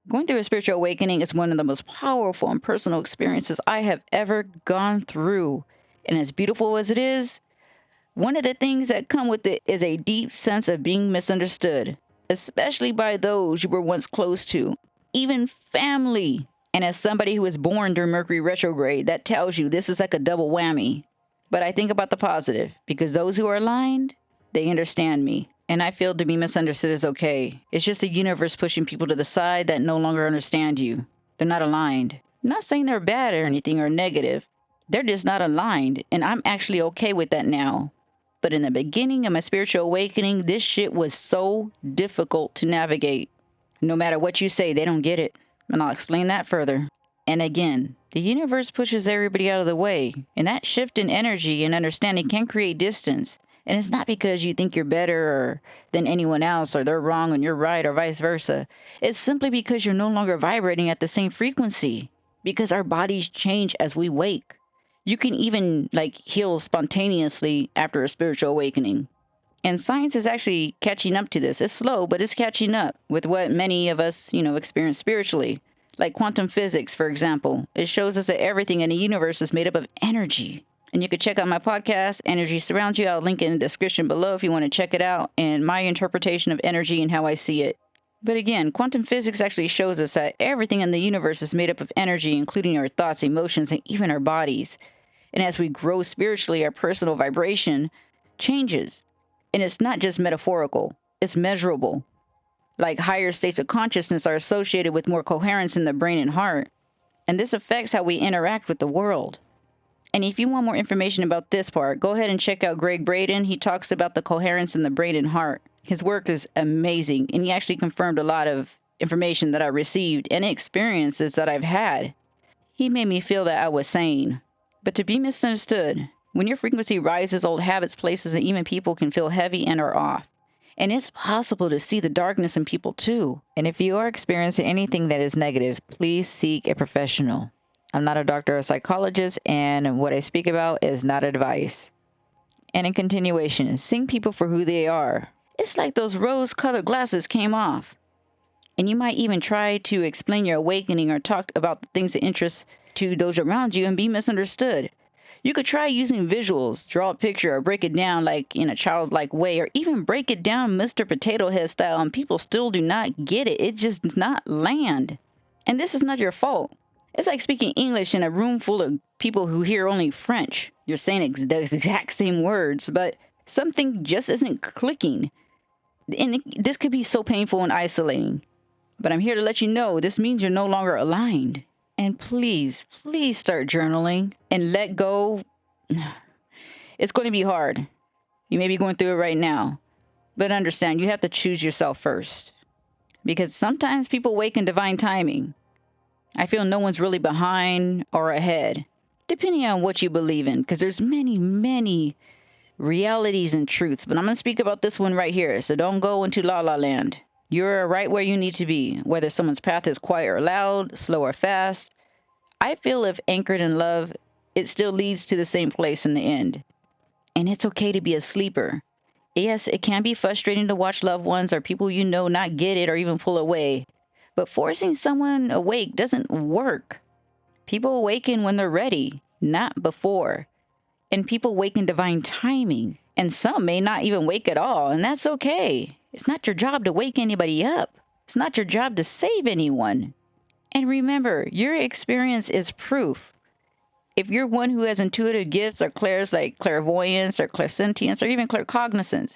Going through a spiritual awakening is one of the most powerful and personal experiences I have ever gone through. And as beautiful as it is, one of the things that come with it is a deep sense of being misunderstood, especially by those you were once close to, even family. And as somebody who was born during Mercury retrograde, that tells you this is like a double whammy. But I think about the positive, because those who are aligned, they understand me. And I feel to be misunderstood is okay. It's just the universe pushing people to the side that no longer understand you. They're not aligned. I'm not saying they're bad or anything or negative. They're just not aligned, and I'm actually okay with that now. But in the beginning of my spiritual awakening, this shit was so difficult to navigate. No matter what you say, they don't get it. And I'll explain that further. And again, the universe pushes everybody out of the way, and that shift in energy and understanding can create distance. And it's not because you think you're better than anyone else, or they're wrong and you're right, or vice versa. It's simply because you're no longer vibrating at the same frequency, because our bodies change as we wake. You can even heal spontaneously after a spiritual awakening. And science is actually catching up to this. It's slow, but it's catching up with what many of us, experience spiritually. Like quantum physics, for example. It shows us that everything in the universe is made up of energy. And you can check out my podcast, Energy Surrounds You. I'll link it in the description below if you want to check it out, and my interpretation of energy and how I see it. But again, quantum physics actually shows us that everything in the universe is made up of energy, including our thoughts, emotions, and even our bodies. And as we grow spiritually, our personal vibration changes. And it's not just metaphorical, it's measurable. Like higher states of consciousness are associated with more coherence in the brain and heart. And this affects how we interact with the world. And if you want more information about this part, go ahead and check out Greg Braden. He talks about the coherence in the brain and heart. His work is amazing, and he actually confirmed a lot of information that I received and experiences that I've had. He made me feel that I was sane. But to be misunderstood, when your frequency rises, old habits, places, and even people can feel heavy and are off. And it's possible to see the darkness in people too. And if you are experiencing anything that is negative, please seek a professional. I'm not a doctor or psychologist, and what I speak about is not advice. And in continuation, seeing people for who they are. It's like those rose-colored glasses came off. And you might even try to explain your awakening or talk about the things that interest to those around you and be misunderstood. You could try using visuals, draw a picture, or break it down like in a childlike way, or even break it down Mr. Potato Head style, and people still do not get it. It just does not land. And this is not your fault. It's like speaking English in a room full of people who hear only French. You're saying the exact same words, but something just isn't clicking. And this could be so painful and isolating. But I'm here to let you know this means you're no longer aligned. And please, please start journaling and let go. It's going to be hard. You may be going through it right now. But understand, you have to choose yourself first. Because sometimes people wake in divine timing. I feel no one's really behind or ahead, depending on what you believe in. Because there's many, many realities and truths. But I'm going to speak about this one right here. So don't go into la la land. You're right where you need to be, whether someone's path is quiet or loud, slow or fast. I feel if anchored in love, it still leads to the same place in the end. And it's okay to be a sleeper. Yes, it can be frustrating to watch loved ones or people you know not get it or even pull away. But forcing someone awake doesn't work. People awaken when they're ready, not before. And people wake in divine timing. And some may not even wake at all, and that's okay. It's not your job to wake anybody up. It's not your job to save anyone. And remember, your experience is proof. If you're one who has intuitive gifts or clairs like clairvoyance or clairsentience or even claircognizance,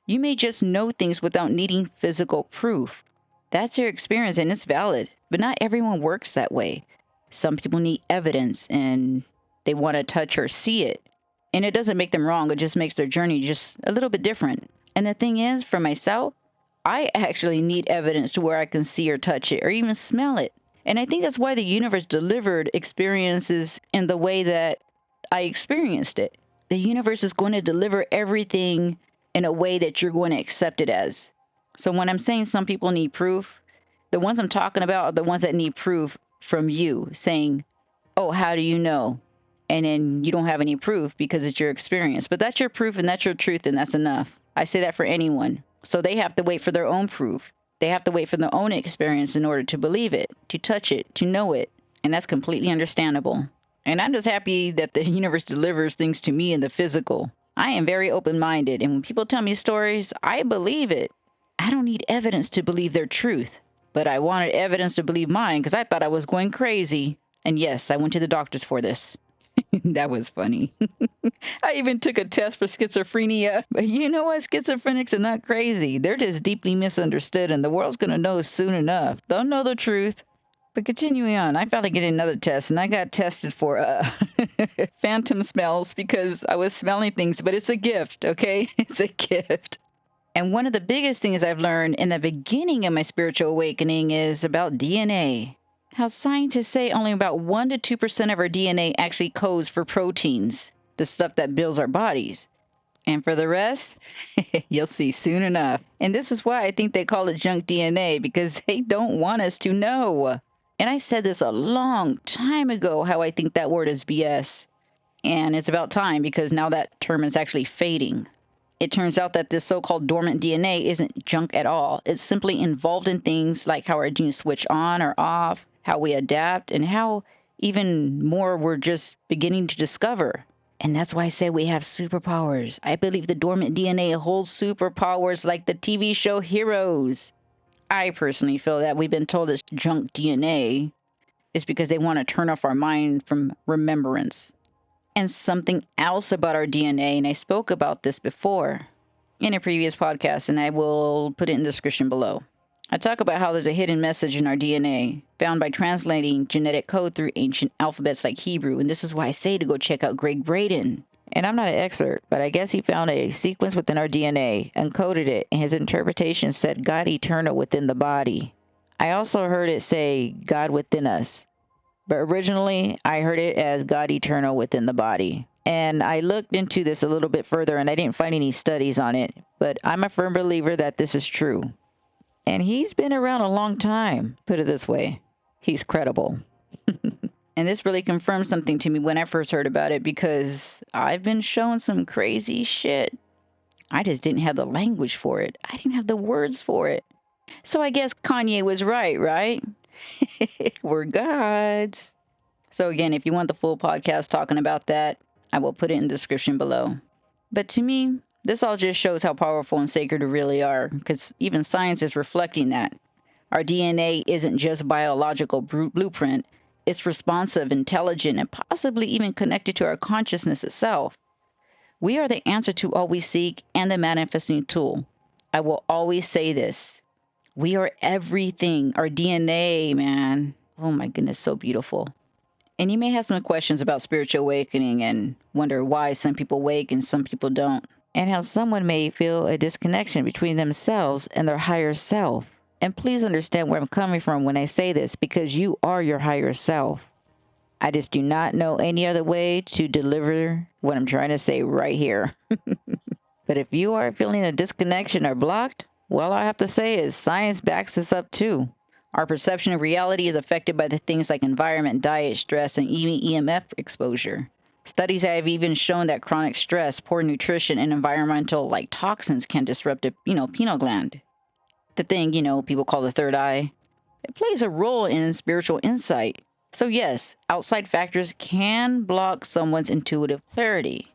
you may just know things without needing physical proof. That's your experience and it's valid, but not everyone works that way. Some people need evidence and they want to touch or see it. And it doesn't make them wrong, it just makes their journey just a little bit different. And the thing is, for myself, I actually need evidence to where I can see or touch it or even smell it. And I think that's why the universe delivered experiences in the way that I experienced it. The universe is going to deliver everything in a way that you're going to accept it as. So when I'm saying some people need proof, the ones I'm talking about are the ones that need proof from you saying, oh, how do you know? And then you don't have any proof because it's your experience. But that's your proof and that's your truth and that's enough. I say that for anyone. So they have to wait for their own proof. They have to wait for their own experience in order to believe it, to touch it, to know it. And that's completely understandable. And I'm just happy that the universe delivers things to me in the physical. I am very open minded, and when people tell me stories, I believe it. I don't need evidence to believe their truth, but I wanted evidence to believe mine because I thought I was going crazy. And yes, I went to the doctors for this. That was funny. I even took a test for schizophrenia. But you know what? Schizophrenics are not crazy. They're just deeply misunderstood, and the world's going to know soon enough. They'll know the truth. But continuing on, I finally get another test, and I got tested for phantom smells because I was smelling things, but it's a gift, okay? It's a gift. And one of the biggest things I've learned in the beginning of my spiritual awakening is about DNA. How scientists say only about 1 to 2% of our DNA actually codes for proteins, the stuff that builds our bodies. And for the rest, you'll see soon enough. And this is why I think they call it junk DNA, because they don't want us to know. And I said this a long time ago, how I think that word is BS. And it's about time, because now that term is actually fading. It turns out that this so-called dormant DNA isn't junk at all. It's simply involved in things like how our genes switch on or off, how we adapt, and how even more we're just beginning to discover. And that's why I say we have superpowers. I believe the dormant DNA holds superpowers like the TV show Heroes. I personally feel that we've been told it's junk DNA is because they want to turn off our mind from remembrance. And something else about our DNA, and I spoke about this before in a previous podcast, and I will put it in the description below. I talk about how there's a hidden message in our DNA found by translating genetic code through ancient alphabets like Hebrew, and this is why I say to go check out Greg Braden. And I'm not an expert, but I guess he found a sequence within our DNA, encoded it, and his interpretation said God eternal within the body. I also heard it say God within us, but originally I heard it as God eternal within the body. And I looked into this a little bit further, and I didn't find any studies on it, but I'm a firm believer that this is true. And he's been around a long time, put it this way. He's credible. And this really confirmed something to me when I first heard about it, because I've been shown some crazy shit. I just didn't have the language for it. I didn't have the words for it. So I guess Kanye was right? We're gods. So again, if you want the full podcast talking about that, I will put it in the description below. But to me, this all just shows how powerful and sacred we really are, because even science is reflecting that. Our DNA isn't just biological blueprint. It's responsive, intelligent, and possibly even connected to our consciousness itself. We are the answer to all we seek and the manifesting tool. I will always say this. We are everything. Our DNA, man. Oh my goodness, so beautiful. And you may have some questions about spiritual awakening and wonder why some people wake and some people don't. And how someone may feel a disconnection between themselves and their higher self. And please understand where I'm coming from when I say this, because you are your higher self. I just do not know any other way to deliver what I'm trying to say right here. But if you are feeling a disconnection or blocked, well, all I have to say is science backs this up too. Our perception of reality is affected by the things like environment, diet, stress, and even EMF exposure. Studies have even shown that chronic stress, poor nutrition, and environmental like toxins can disrupt the, pineal gland. The thing, people call the third eye. It plays a role in spiritual insight. So yes, outside factors can block someone's intuitive clarity.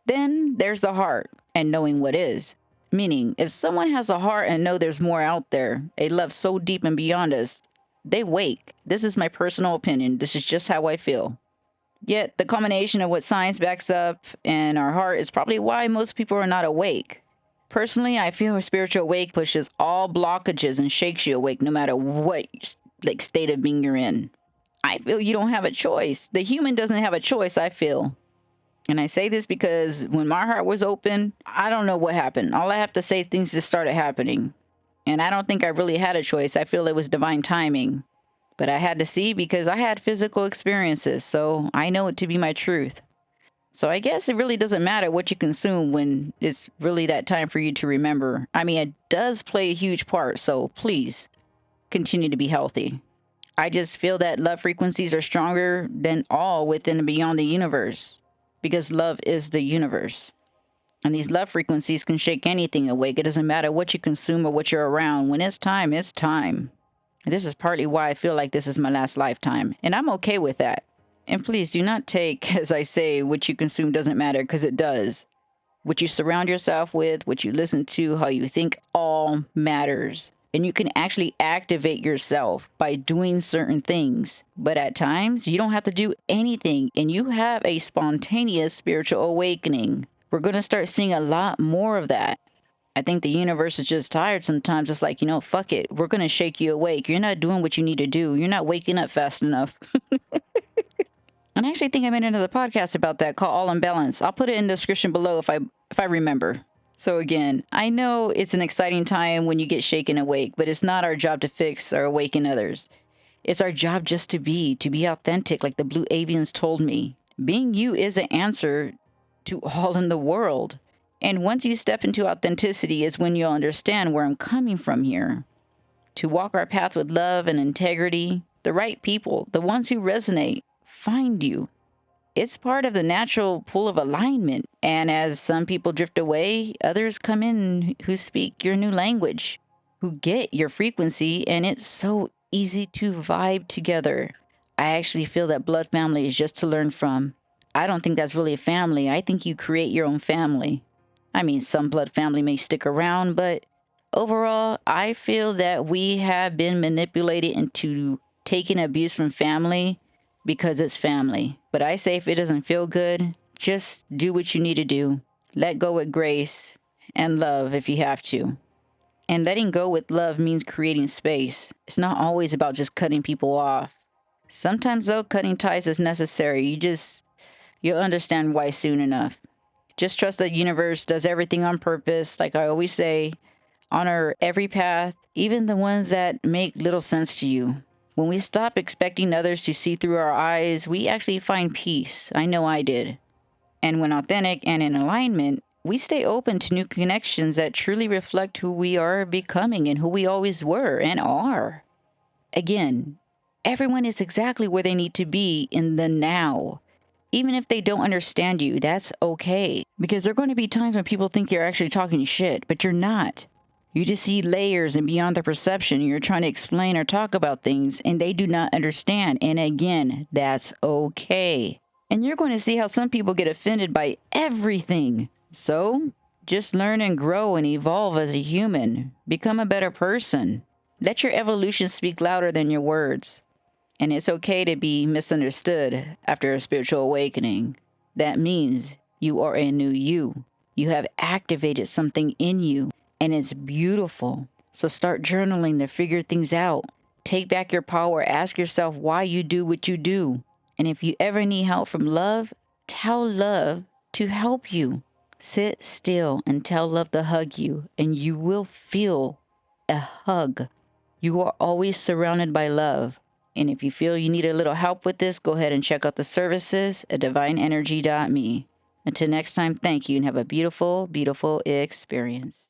Then there's the heart and knowing what is. Meaning, if someone has a heart and know there's more out there, a love so deep and beyond us, they wake. This is my personal opinion. This is just how I feel. Yet, the combination of what science backs up and our heart is probably why most people are not awake. Personally, I feel a spiritual awake pushes all blockages and shakes you awake no matter what state of being you're in. I feel you don't have a choice. The human doesn't have a choice, I feel. And I say this because when my heart was open, I don't know what happened. All I have to say, things just started happening. And I don't think I really had a choice. I feel it was divine timing. But I had to see because I had physical experiences, so I know it to be my truth. So I guess it really doesn't matter what you consume when it's really that time for you to remember. I mean, it does play a huge part, so please continue to be healthy. I just feel that love frequencies are stronger than all within and beyond the universe, because love is the universe. And these love frequencies can shake anything awake. It doesn't matter what you consume or what you're around. When it's time, it's time. And this is partly why I feel like this is my last lifetime. And I'm okay with that. And please do not take, as I say, what you consume doesn't matter, because it does. What you surround yourself with, what you listen to, how you think, all matters. And you can actually activate yourself by doing certain things. But at times, you don't have to do anything, and you have a spontaneous spiritual awakening. We're going to start seeing a lot more of that. I think the universe is just tired sometimes. It's like, fuck it. We're going to shake you awake. You're not doing what you need to do. You're not waking up fast enough. And I actually think I made another podcast about that called All in Balance. I'll put it in the description below if I remember. So again, I know it's an exciting time when you get shaken awake, but it's not our job to fix or awaken others. It's our job just to be authentic, like the Blue Avians told me. Being you is an answer to all in the world. And once you step into authenticity is when you'll understand where I'm coming from here. To walk our path with love and integrity, the right people, the ones who resonate, find you. It's part of the natural pull of alignment. And as some people drift away, others come in who speak your new language, who get your frequency, and it's so easy to vibe together. I actually feel that blood family is just to learn from. I don't think that's really a family. I think you create your own family. I mean, some blood family may stick around, but overall, I feel that we have been manipulated into taking abuse from family because it's family. But I say if it doesn't feel good, just do what you need to do. Let go with grace and love if you have to. And letting go with love means creating space. It's not always about just cutting people off. Sometimes, though, cutting ties is necessary. You'll understand why soon enough. Just trust that the universe does everything on purpose. Like I always say, honor every path, even the ones that make little sense to you. When we stop expecting others to see through our eyes, we actually find peace. I know I did. And when authentic and in alignment, we stay open to new connections that truly reflect who we are becoming and who we always were and are. Again, everyone is exactly where they need to be in the now. Even if they don't understand you, that's okay. Because there are going to be times when people think you're actually talking shit, but you're not. You just see layers and beyond the perception. You're trying to explain or talk about things, and they do not understand. And again, that's okay. And you're going to see how some people get offended by everything. So, just learn and grow and evolve as a human. Become a better person. Let your evolution speak louder than your words. And it's okay to be misunderstood after a spiritual awakening. That means you are a new you. You have activated something in you, and it's beautiful. So start journaling to figure things out. Take back your power. Ask yourself why you do what you do. And if you ever need help from love, tell love to help you. Sit still and tell love to hug you, and you will feel a hug. You are always surrounded by love. And if you feel you need a little help with this, go ahead and check out the services at divineenergy.me. Until next time, thank you and have a beautiful, beautiful experience.